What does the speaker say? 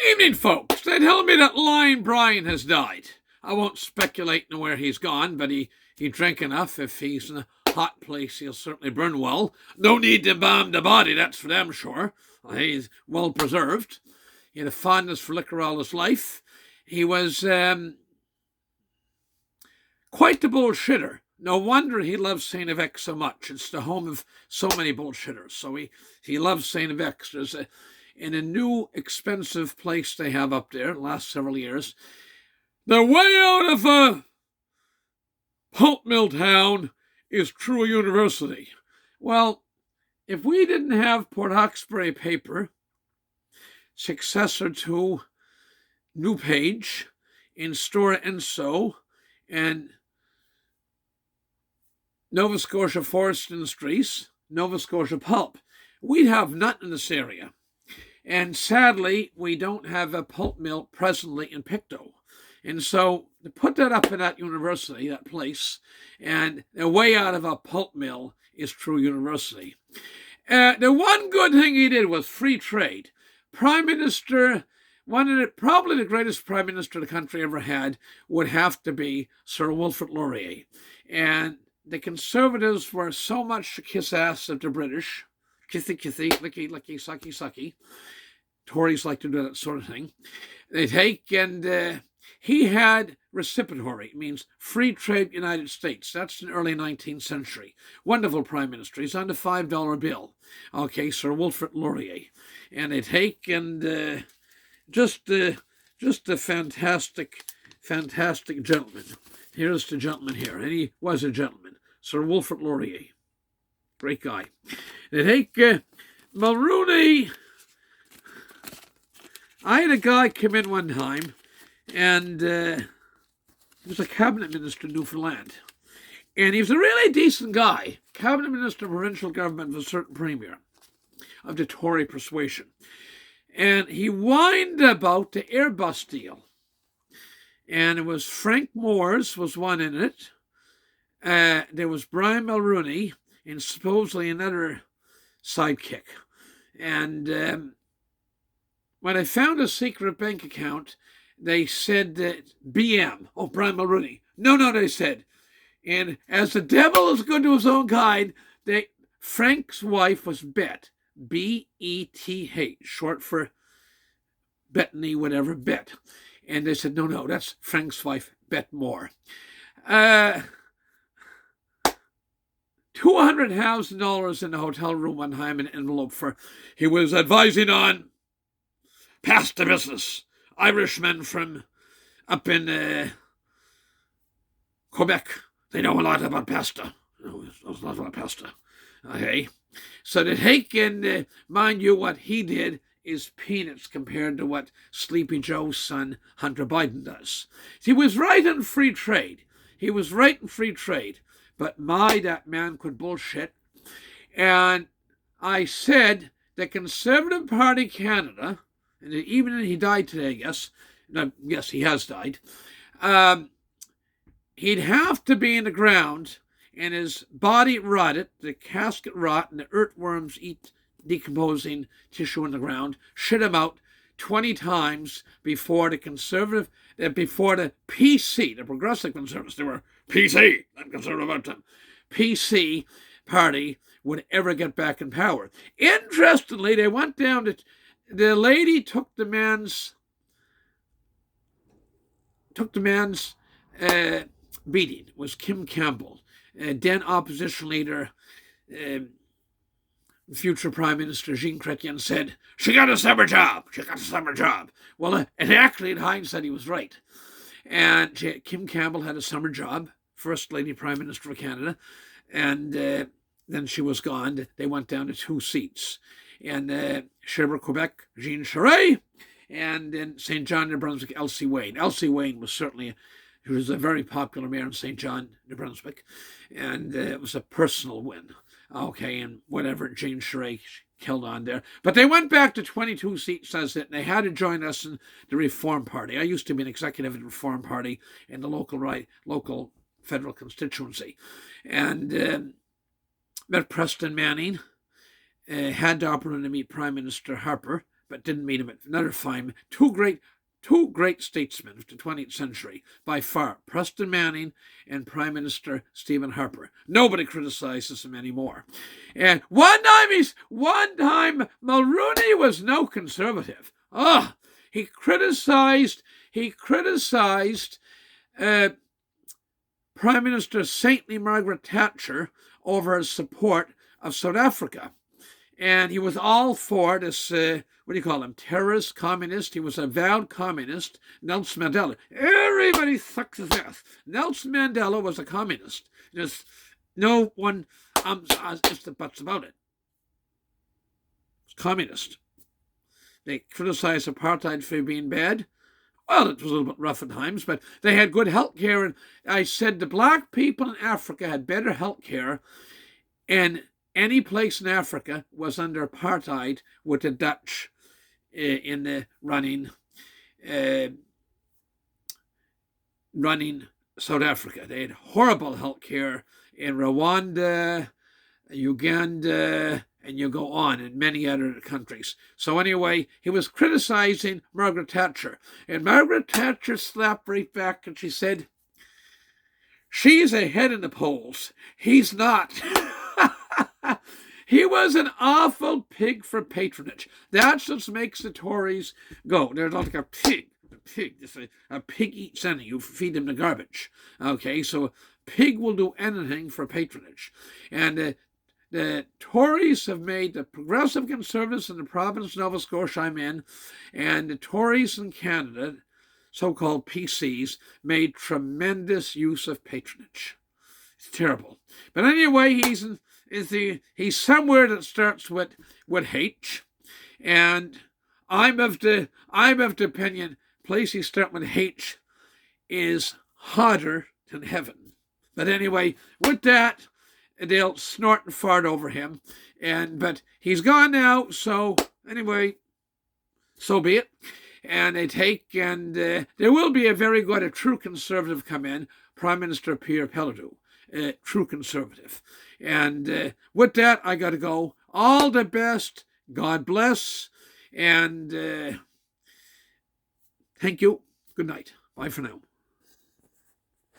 Evening, folks. They tell me that Lion Brian has died. I won't speculate on where he's gone, but he drank enough. If he's in a hot place, he'll certainly burn well. No need to embalm the body, that's for damn sure. He's well preserved. He had a fondness for liquor all his life. He was quite the bullshitter. No wonder he loves St. Yvec so much. It's the home of so many bullshitters. So he loves St. Yvec. There's in a new expensive place they have up there the last several years. The way out of a pulp mill town is True University. Well, if we didn't have Port Hawkesbury paper, successor to New Page, in Stora Enso, and Nova Scotia Forest Industries, Nova Scotia Pulp, we'd have nothing in this area. And sadly, we don't have a pulp mill presently in Pictou. And so to put that up in that university, that place, and the way out of a pulp mill is True University. The one good thing he did was free trade. Prime Minister, probably the greatest prime minister the country ever had, would have to be Sir Wilfrid Laurier. And the Conservatives were so much to kiss ass of the British, kissy, kissy, licky, licky, sucky, sucky. Tories like to do that sort of thing. They take and he had reciprocatory, it means free trade United States. That's the early 19th century. Wonderful prime minister. He's on the $5 bill. Okay, Sir Wilfrid Laurier. And they take and just a fantastic gentleman. Here's the gentleman here. And he was a gentleman. Sir Wilfrid Laurier. Great guy. They take Mulrooney. I had a guy come in one time, and he was a cabinet minister in Newfoundland. And he was a really decent guy, cabinet minister of provincial government of a certain premier of the Tory persuasion. And he whined about the Airbus deal. And it was Frank Moores was one in it. There was Brian Mulrooney and supposedly another sidekick. And when I found a secret bank account, they said that BM, Brian Mulrooney. No, they said. And as the devil is good to his own kind, Frank's wife was Bet, B-E-T-H, short for Bettany, whatever, Bet. And they said, no, that's Frank's wife, Bet Moore. $200,000 in the hotel room one time in an envelope for, he was advising on pasta business. Irishmen from up in Quebec, they know a lot about pasta. Knows a lot about pasta. Okay. So they take and, mind you, what he did is peanuts compared to what Sleepy Joe's son, Hunter Biden, does. He was right in free trade. But that man could bullshit. And I said the Conservative Party Canada, and even he died today, I guess. Yes, he has died. He'd have to be in the ground, and his body rotted, the casket rot, and the earthworms eat decomposing tissue in the ground, shit him out 20 times before the PC, the Progressive Conservatives, they were PC, not conservative about them, PC party would ever get back in power. Interestingly, they went down to, the lady took the man's beating, was Kim Campbell, then opposition leader, future Prime Minister Jean Chrétien said, she got a summer job. Well, and actually, in hindsight, he was right. And Kim Campbell had a summer job, First Lady Prime Minister of Canada, and then she was gone. They went down to 2 seats. And Sherbrooke, Quebec, Jean Charest, and in St. John, New Brunswick, Elsie Wayne. Elsie Wayne was certainly, he was a very popular mayor in St. John, New Brunswick, and it was a personal win. Okay, and whatever, Jean Charest killed on there. But they went back to 22 seats as it, and they had to join us in the Reform Party. I used to be an executive of the Reform Party in the local federal constituency. And met Preston Manning, had the opportunity to meet Prime Minister Harper, but didn't meet him at another time. Two great statesmen of the 20th century, by far, Preston Manning and Prime Minister Stephen Harper. Nobody criticizes him anymore. And one time Mulrooney was no conservative. He criticized Prime Minister saintly Margaret Thatcher over his support of South Africa. And he was all for this, terrorist, communist. He was a vowed communist, Nelson Mandela. Everybody sucks his ass. Nelson Mandela was a communist. There's no one ifs and buts about it. He was communist. They criticized apartheid for being bad. Well, it was a little bit rough at times, but they had good health care. And I said the black people in Africa had better health care, and any place in Africa was under apartheid with the Dutch in the running South Africa. They had horrible health care in Rwanda, Uganda, and you go on in many other countries. So anyway, he was criticizing Margaret Thatcher. And Margaret Thatcher slapped right back and she said, she's ahead in the polls. He's not. He was an awful pig for patronage. That's what makes the Tories go. They're like a pig. A pig eats anything. You feed him the garbage. Okay, so a pig will do anything for patronage. And the Tories have made the Progressive Conservatives in the province of Nova Scotia I'm in, and the Tories in Canada, so-called PCs, made tremendous use of patronage. It's terrible. But anyway, he's somewhere that starts with H, and I'm of the opinion places start with H is hotter than heaven. But anyway, with that, they'll snort and fart over him, but he's gone now. So anyway, so be it. And they there will be a true conservative come in, Prime Minister Pierre Pelledu. True conservative. And with that, I got to go. All the best. God bless. And thank you. Good night. Bye for now.